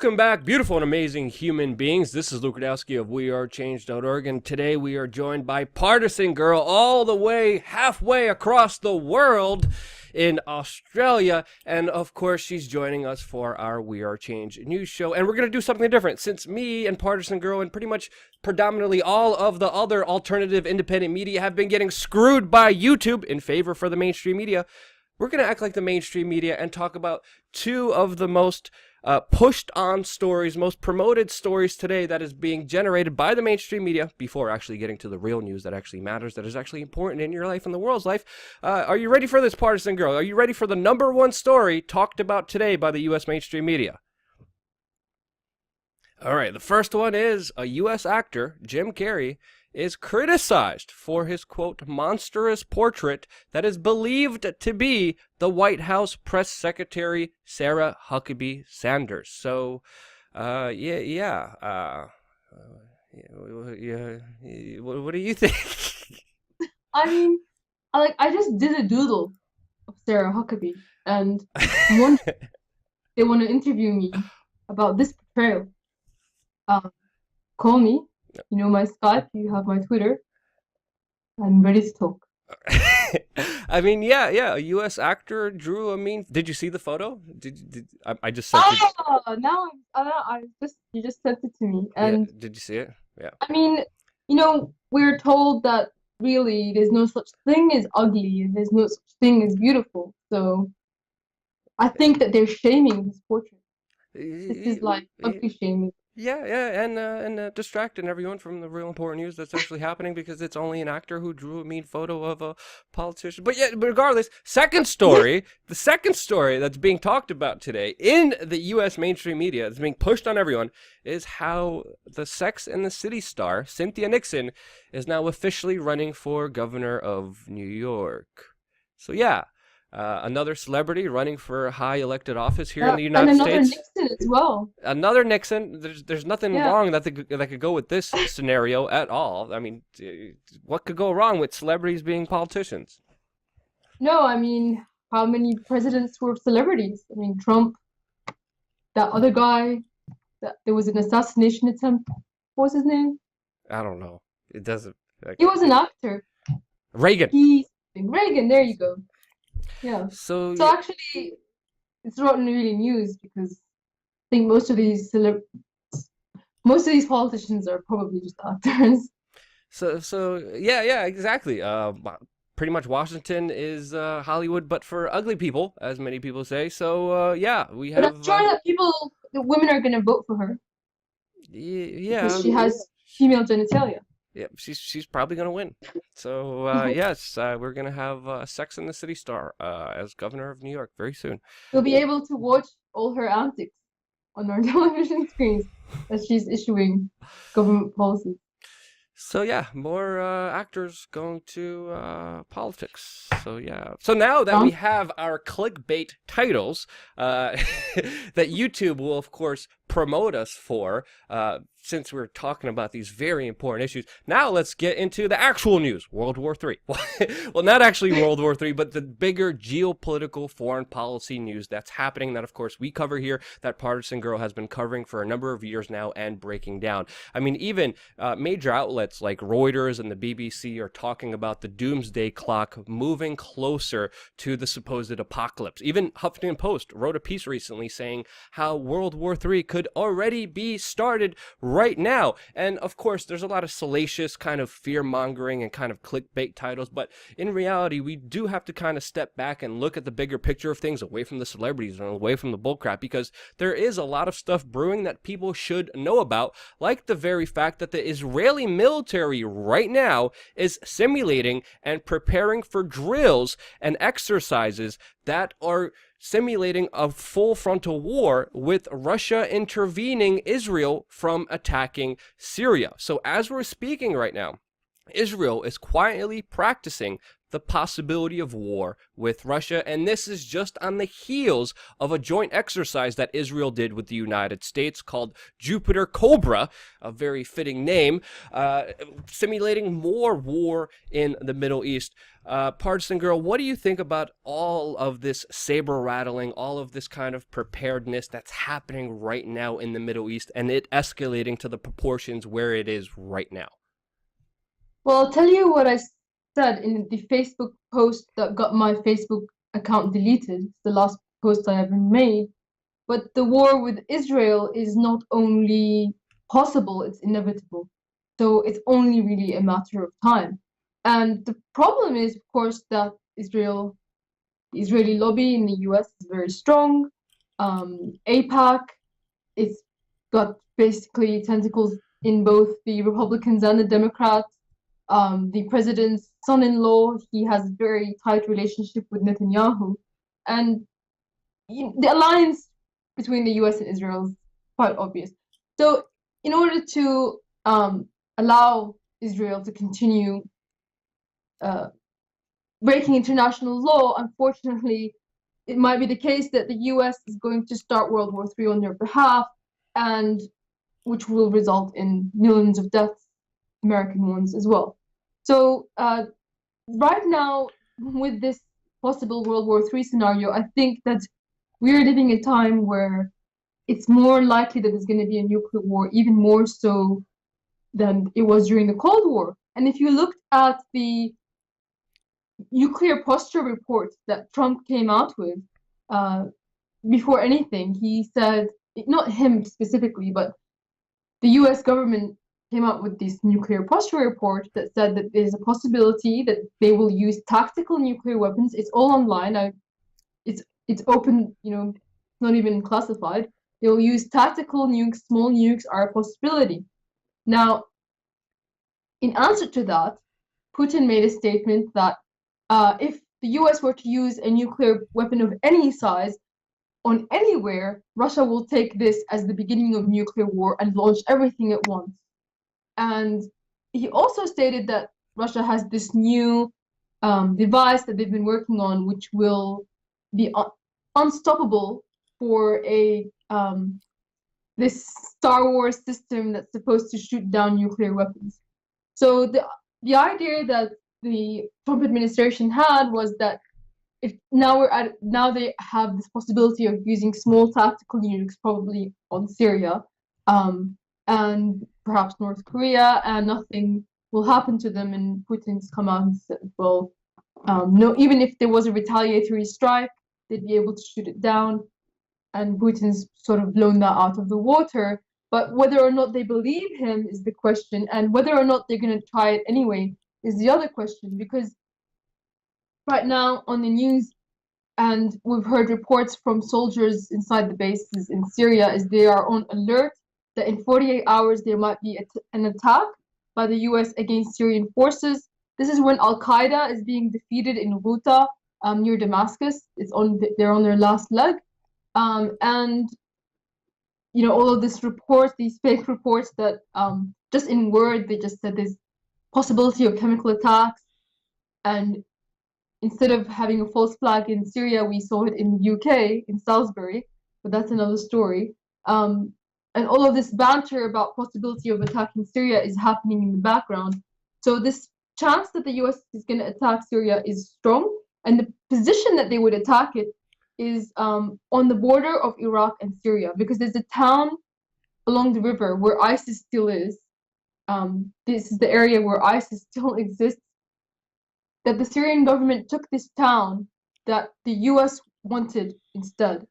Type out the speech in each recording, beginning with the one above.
Welcome back, beautiful and amazing human beings. This is Luke Radowski of WeAreChange.org, and today we are joined by Partisan Girl all the way halfway across the world in Australia. And of course, she's joining us for our We Are Change news show. And we're going to do something different. Since me and Partisan Girl and pretty much predominantly all of the other alternative independent media have been getting screwed by YouTube in favor for the mainstream media, we're going to act like the mainstream media and talk about two of the most pushed on stories, most promoted stories today that is being generated by the mainstream media before actually getting to the real news that actually matters, that is actually important in your life and the world's life. Are you ready for this, Partisan Girl? Are you ready for the number one story talked about today by the U.S. mainstream media? All right, the first one is a U.S. actor, Jim Carrey, is criticized for his, quote, monstrous portrait that is believed to be the White House press secretary, Sarah Huckabee Sanders. So, what do you think? I mean, I just did a doodle of Sarah Huckabee, and they want to interview me about this portrayal. Call me. You know my Skype, you have my Twitter. I'm ready to talk. I mean, yeah, a U.S. actor drew a mean. Did you see the photo? I just sent you just sent it to me, and yeah, did you see it? Yeah. I mean, we're told that really there's no such thing as ugly, and there's no such thing as beautiful. So I think that they're shaming his portrait. This is like ugly shaming. Yeah, and distracting everyone from the real important news that's actually happening, because it's only an actor who drew a mean photo of a politician. But regardless, the second story that's being talked about today in the U.S. mainstream media, that's being pushed on everyone, is how the Sex and the City star, Cynthia Nixon, is now officially running for governor of New York. So yeah. Another celebrity running for a high elected office here in the United States. And another Nixon as well. Another Nixon. There's nothing wrong that could go with this scenario at all. I mean, what could go wrong with celebrities being politicians? No, I mean, how many presidents were celebrities? I mean, Trump, that other guy, there was an assassination attempt. What was his name? I don't know. It doesn't. He was an actor. Reagan, there you go. Yeah. So actually, it's not really news, because I think most of these politicians are probably just actors. So yeah, exactly. Pretty much Washington is Hollywood, but for ugly people, as many people say. So yeah, we have. But I'm sure that the women are gonna vote for her. Yeah. Because she has female genitalia. Yeah, she's probably gonna win. So yes, we're gonna have Sex and the City star as governor of New York very soon. We'll be able to watch all her antics on our television screens as she's issuing government policies. So yeah, more actors going to politics. So yeah. So now that we have our clickbait titles that YouTube will of course promote us for, since we're talking about these very important issues, now let's get into the actual news. World War III. Well, not actually World War III, but the bigger geopolitical foreign policy news that's happening, that of course we cover here, that Partisan Girl has been covering for a number of years now and breaking down. I mean, even major outlets like Reuters and the BBC are talking about the doomsday clock moving closer to the supposed apocalypse. Even Huffington Post wrote a piece recently saying how World War III could already be started right now. And of course, there's a lot of salacious kind of fear-mongering and kind of clickbait titles, but in reality, we do have to kind of step back and look at the bigger picture of things, away from the celebrities and away from the bullcrap, because there is a lot of stuff brewing that people should know about, like the very fact that the Israeli military right now is simulating and preparing for drills and exercises that are simulating a full frontal war, with Russia intervening Israel from attacking Syria. So as we're speaking right now, Israel is quietly practicing the possibility of war with Russia, and this is just on the heels of a joint exercise that Israel did with the United States called Jupiter Cobra, a very fitting name, simulating more war in the Middle East. Partisan Girl, what do you think about all of this saber rattling, all of this kind of preparedness that's happening right now in the Middle East, and it escalating to the proportions where it is right now? Well, I'll tell you what I said in the Facebook post that got my Facebook account deleted. It's the last post I ever made. But the war with Israel is not only possible, it's inevitable. So it's only really a matter of time. And the problem is, of course, that the Israeli lobby in the US is very strong. AIPAC, it's got basically tentacles in both the Republicans and the Democrats. The president's son-in-law, he has a very tight relationship with Netanyahu. And the alliance between the US and Israel is quite obvious. So in order to allow Israel to continue breaking international law, unfortunately, it might be the case that the US is going to start World War III on their behalf, and which will result in millions of deaths, American ones as well. So right now, with this possible World War III scenario, I think that we're living a time where it's more likely that there's going to be a nuclear war, even more so than it was during the Cold War. And if you looked at the nuclear posture report that Trump came out with, before anything, he said, not him specifically, but the US government came out with this nuclear posture report that said that there's a possibility that they will use tactical nuclear weapons. It's all online. It's open, not even classified. They will use tactical nukes, small nukes are a possibility. Now, in answer to that, Putin made a statement that if the US were to use a nuclear weapon of any size on anywhere, Russia will take this as the beginning of nuclear war and launch everything at once. And he also stated that Russia has this new device that they've been working on, which will be unstoppable for this Star Wars system that's supposed to shoot down nuclear weapons. So the idea that the Trump administration had was that if now they have this possibility of using small tactical nukes, probably on Syria, and perhaps North Korea, and nothing will happen to them. And Putin's come out and said, well, no, even if there was a retaliatory strike, they'd be able to shoot it down. And Putin's sort of blown that out of the water. But whether or not they believe him is the question, and whether or not they're going to try it anyway is the other question. Because right now on the news, and we've heard reports from soldiers inside the bases in Syria, is they are on alert that in 48 hours there might be an attack by the US against Syrian forces. This is when Al-Qaeda is being defeated in Ghouta, near Damascus. They're on their last leg. And all of these reports, these fake reports that just in word, they just said there's possibility of chemical attacks. And instead of having a false flag in Syria, we saw it in the UK, in Salisbury, but that's another story. And all of this banter about possibility of attacking Syria is happening in the background. So this chance that the US is going to attack Syria is strong, and the position that they would attack it is on the border of Iraq and Syria, because there's a town along the river where ISIS still is. This is the area where ISIS still exists, that the Syrian government took this town that the US wanted instead.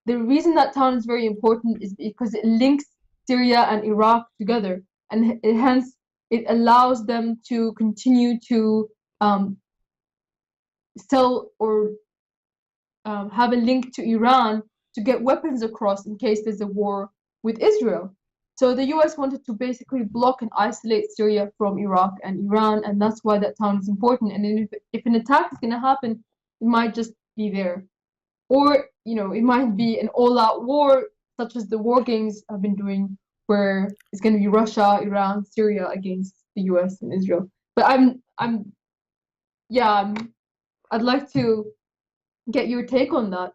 The reason that town is very important is because it links Syria and Iraq together, and hence it allows them to continue to sell or have a link to Iran to get weapons across in case there's a war with Israel. So the US wanted to basically block and isolate Syria from Iraq and Iran, and that's why that town is important. And if an attack is going to happen, it might just be there. Or, it might be an all-out war, such as the war games have been doing, where it's going to be Russia, Iran, Syria against the US and Israel. But yeah, I'd like to get your take on that.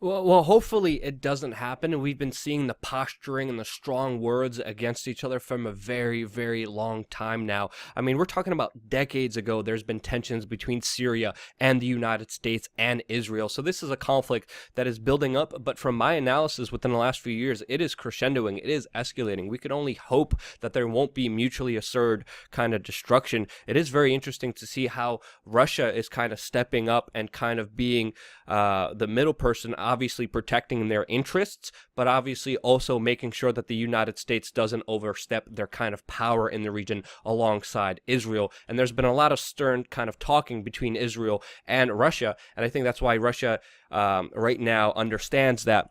Well, hopefully it doesn't happen. And we've been seeing the posturing and the strong words against each other from a very, very long time now. I mean, we're talking about decades ago. There's been tensions between Syria and the United States and Israel. So this is a conflict that is building up. But from my analysis within the last few years, it is crescendoing. It is escalating. We can only hope that there won't be mutually assured kind of destruction. It is very interesting to see how Russia is kind of stepping up and kind of being the middle person, obviously protecting their interests, but obviously also making sure that the United States doesn't overstep their kind of power in the region alongside Israel. And there's been a lot of stern kind of talking between Israel and Russia, and I think that's why Russia right now understands that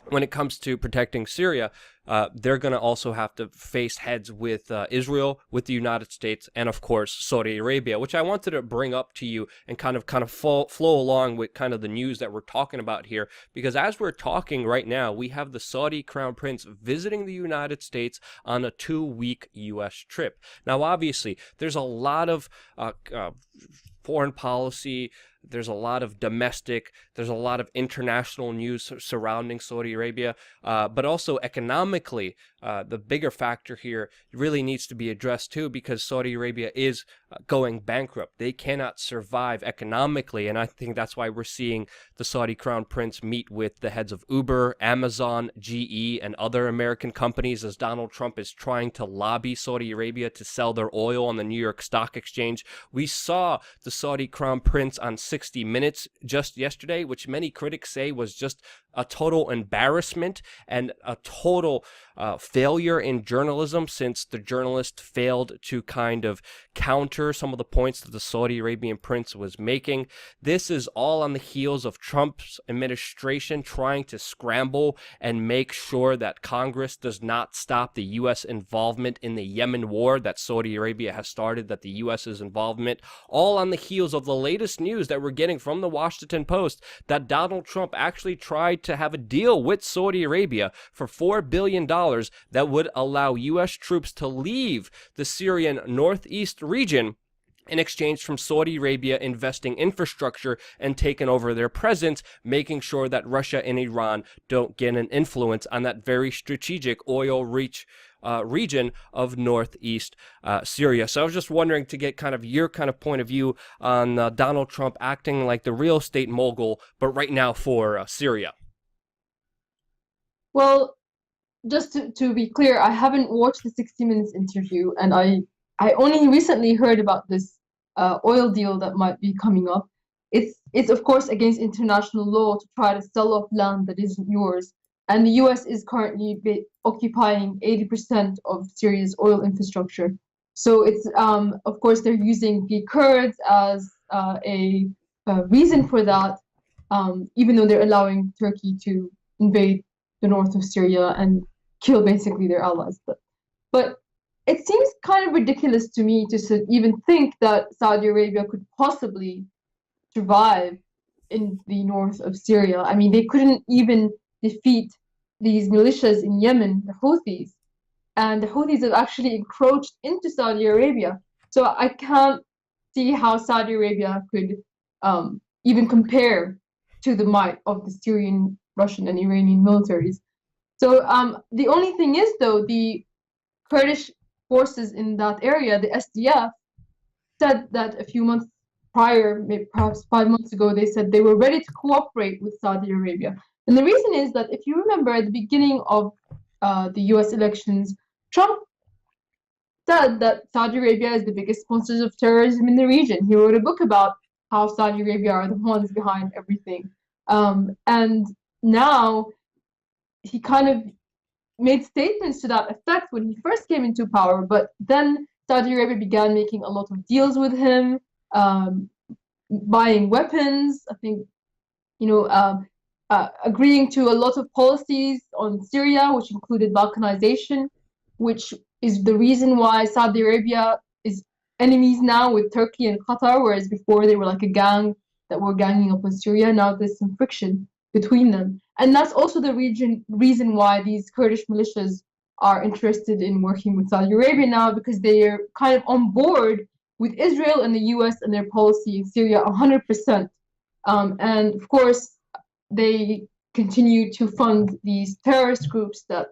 when it comes to protecting Syria, they're going to also have to face heads with Israel, with the United States, and of course Saudi Arabia, which I wanted to bring up to you and kind of flow along with kind of the news that we're talking about here, because as we're talking right now, we have the Saudi Crown Prince visiting the United States on a 2-week U.S. trip. Now, obviously, there's a lot of foreign policy. There's a lot of domestic, there's a lot of international news surrounding Saudi Arabia, but also economically, the bigger factor here really needs to be addressed too, because Saudi Arabia is going bankrupt. They cannot survive economically, and I think that's why we're seeing the Saudi Crown Prince meet with the heads of Uber, Amazon, GE, and other American companies as Donald Trump is trying to lobby Saudi Arabia to sell their oil on the New York Stock Exchange. We saw the Saudi Crown Prince on 60 Minutes just yesterday, which many critics say was just a total embarrassment and a total failure in journalism, since the journalist failed to kind of counter some of the points that the Saudi Arabian prince was making. This is all on the heels of Trump's administration trying to scramble and make sure that Congress does not stop the U.S. involvement in the Yemen war that Saudi Arabia has started, that the U.S.'s involvement, all on the heels of the latest news that we're getting from the Washington Post that Donald Trump actually tried to have a deal with Saudi Arabia for $4 billion that would allow U.S. troops to leave the Syrian northeast region in exchange from Saudi Arabia investing infrastructure and taking over their presence, making sure that Russia and Iran don't get an influence on that very strategic oil reach region of northeast Syria. So I was just wondering to get kind of your kind of point of view on Donald Trump acting like the real estate mogul, but right now for Syria. Well, just to be clear, I haven't watched the 60 Minutes interview, and I only recently heard about this oil deal that might be coming up. It's of course against international law to try to sell off land that isn't yours, and the U.S. is currently occupying 80% of Syria's oil infrastructure. So it's of course they're using the Kurds as a reason for that, even though they're allowing Turkey to invade the north of Syria and kill basically their allies. But it seems kind of ridiculous to me to even think that Saudi Arabia could possibly survive in the north of Syria. I mean, they couldn't even defeat these militias in Yemen, the Houthis, and the Houthis have actually encroached into Saudi Arabia. So I can't see how Saudi Arabia could even compare to the might of the Syrian, Russian, and Iranian militaries. So the only thing is, though, the Kurdish forces in that area, the SDF, said that a few months prior, maybe perhaps 5 months ago, they said they were ready to cooperate with Saudi Arabia. And the reason is that if you remember at the beginning of the US elections, Trump said that Saudi Arabia is the biggest sponsors of terrorism in the region. He wrote a book about how Saudi Arabia are the ones behind everything. And now he kind of made statements to that effect when he first came into power, but then Saudi Arabia began making a lot of deals with him, buying weapons, I think, agreeing to a lot of policies on Syria, which included balkanization, which is the reason why Saudi Arabia is enemies now with Turkey and Qatar, whereas before they were like a gang that were ganging up on Syria. Now there's some friction between them. And that's also the reason why these Kurdish militias are interested in working with Saudi Arabia now, because they are kind of on board with Israel and the US and their policy in Syria 100%. And of course, they continue to fund these terrorist groups that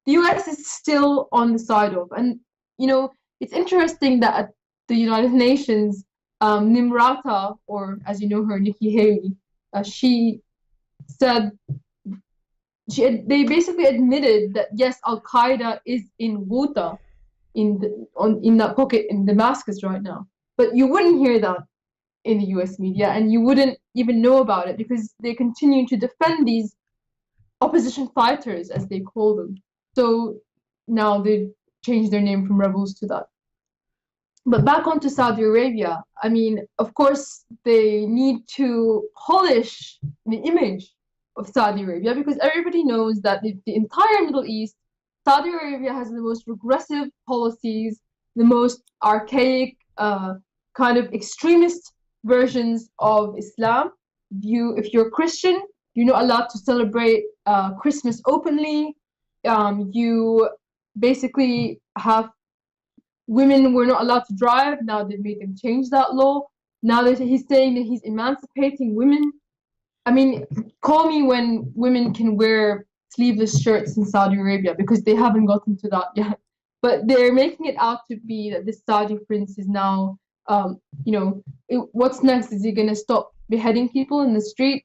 the US is still on the side of. And, it's interesting that at the United Nations, Nimrata, or as you know her, Nikki Haley, she said, they basically admitted that yes, Al Qaeda is in Ghouta, in that pocket in Damascus right now. But you wouldn't hear that in the US media, and you wouldn't even know about it because they continue to defend these opposition fighters, as they call them. So now they've changed their name from rebels to that. But back onto Saudi Arabia, I mean, of course, they need to polish the image of Saudi Arabia because everybody knows that the entire Middle East, Saudi Arabia has the most regressive policies, the most archaic, kind of extremist versions of Islam. If you're Christian, you're not allowed to celebrate Christmas openly. You basically have women were not allowed to drive. Now they've made them change that law. Now that he's saying that he's emancipating women. I mean, call me when women can wear sleeveless shirts in Saudi Arabia because they haven't gotten to that yet. But they're making it out to be that this Saudi prince is now, what's next? Is he going to stop beheading people in the street?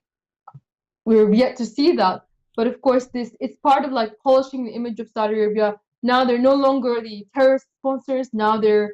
We're yet to see that. But of course, it's part of like polishing the image of Saudi Arabia. Now they're no longer the terrorist sponsors. Now they're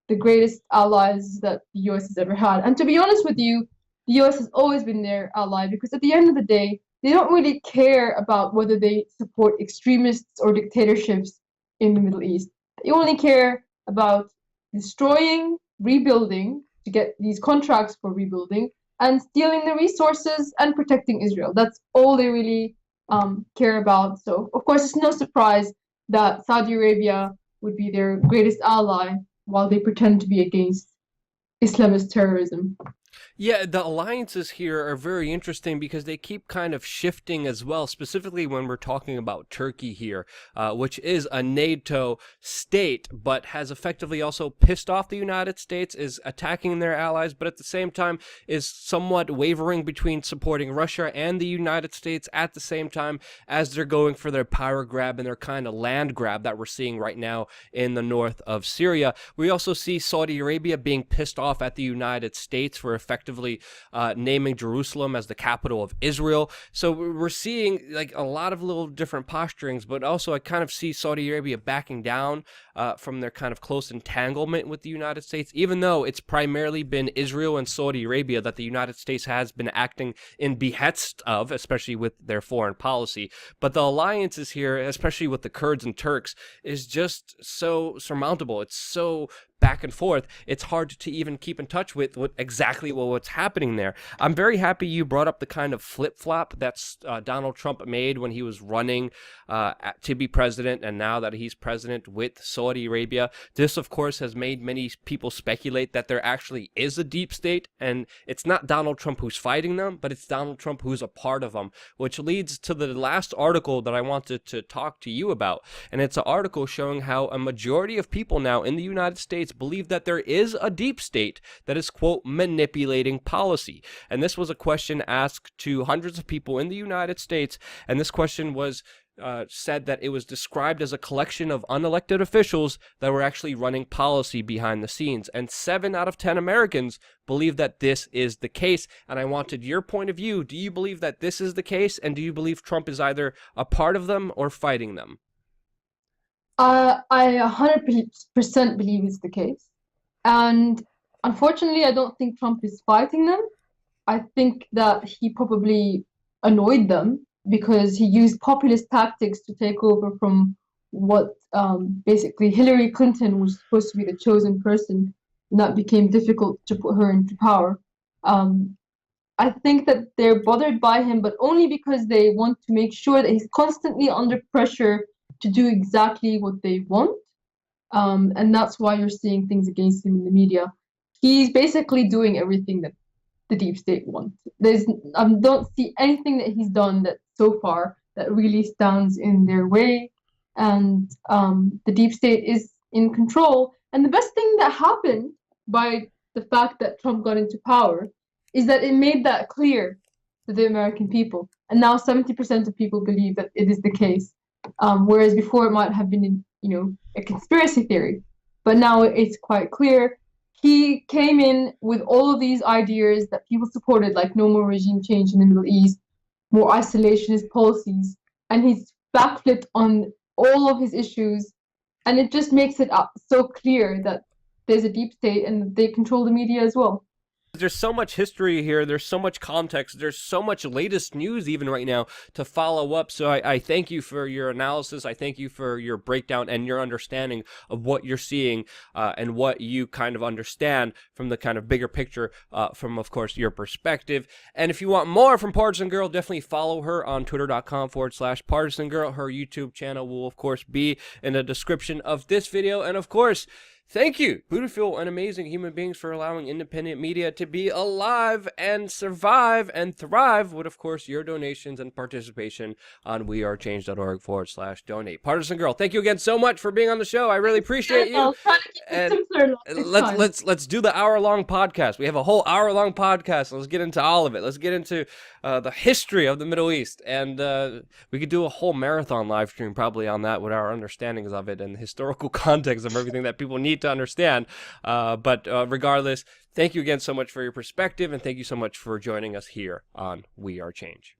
the greatest allies that the US has ever had. And to be honest with you, the US has always been their ally because at the end of the day, they don't really care about whether they support extremists or dictatorships in the Middle East. They only care about destroying, rebuilding, to get these contracts for rebuilding, and stealing the resources and protecting Israel. That's all they really care about. So, of course, it's no surprise that Saudi Arabia would be their greatest ally while they pretend to be against Islamist terrorism. Yeah, the alliances here are very interesting because they keep kind of shifting as well, specifically when we're talking about Turkey here, which is a NATO state, but has effectively also pissed off the United States, is attacking their allies, but at the same time is somewhat wavering between supporting Russia and the United States at the same time as they're going for their power grab and their kind of land grab that we're seeing right now in the north of Syria. We also see Saudi Arabia being pissed off at the United States for effectively naming Jerusalem as the capital of Israel. So we're seeing like a lot of little different posturings, but also I kind of see Saudi Arabia backing down from their kind of close entanglement with the United States, even though it's primarily been Israel and Saudi Arabia that the United States has been acting in behest of, especially with their foreign policy. But the alliances here, especially with the Kurds and Turks, is just so surmountable. It's so back and forth, it's hard to even keep in touch with exactly what's happening there. I'm very happy you brought up the kind of flip-flop that's Donald Trump made when he was running to be president, and now that he's president with Saudi Arabia. This, of course, has made many people speculate that there actually is a deep state, and it's not Donald Trump who's fighting them, but it's Donald Trump who's a part of them, which leads to the last article that I wanted to talk to you about. And it's an article showing how a majority of people now in the United States believe that there is a deep state that is, quote, manipulating policy. And this was a question asked to hundreds of people in the United States, and this question was said that it was described as a collection of unelected officials that were actually running policy behind the scenes. And 7 out of 10 Americans believe that this is the case. And I wanted your point of view. Do you believe that this is the case? And do you believe Trump is either a part of them or fighting them? I 100% believe it's the case. And unfortunately, I don't think Trump is fighting them. I think that he probably annoyed them because he used populist tactics to take over from what basically Hillary Clinton was supposed to be the chosen person, and that became difficult to put her into power. I think that they're bothered by him, but only because they want to make sure that he's constantly under pressure to do exactly what they want. And that's why you're seeing things against him in the media. He's basically doing everything that the deep state wants. I don't see anything that he's done that so far that really stands in their way. And the deep state is in control. And the best thing that happened by the fact that Trump got into power is that it made that clear to the American people. And now 70% of people believe that it is the case. Whereas before it might have been, a conspiracy theory. But now it's quite clear. He came in with all of these ideas that people supported, like no more regime change in the Middle East, more isolationist policies, and he's backflipped on all of his issues, and it just makes it so clear that there's a deep state and they control the media as well. There's so much history here. There's so much context. There's so much latest news even right now to follow up. So I thank you for your analysis. I thank you for your breakdown and your understanding of what you're seeing and what you kind of understand from the kind of bigger picture from, of course, your perspective. And if you want more from Partisan Girl, definitely follow her on twitter.com/Partisan Girl. Her YouTube channel will, of course, be in the description of this video. And, of course, thank you, beautiful and amazing human beings, for allowing independent media to be alive and survive and thrive with, of course, your donations and participation on WeAreChange.org/donate. Partisan Girl, thank you again so much for being on the show. I really appreciate you. I'll try to keep it simpler. Let's do the hour-long podcast. We have a whole hour-long podcast. Let's get into all of it. Let's get into the history of the Middle East, and we could do a whole marathon live stream probably on that with our understandings of it and the historical context of everything that people need to understand. But regardless, thank you again so much for your perspective, and thank you so much for joining us here on We Are Change.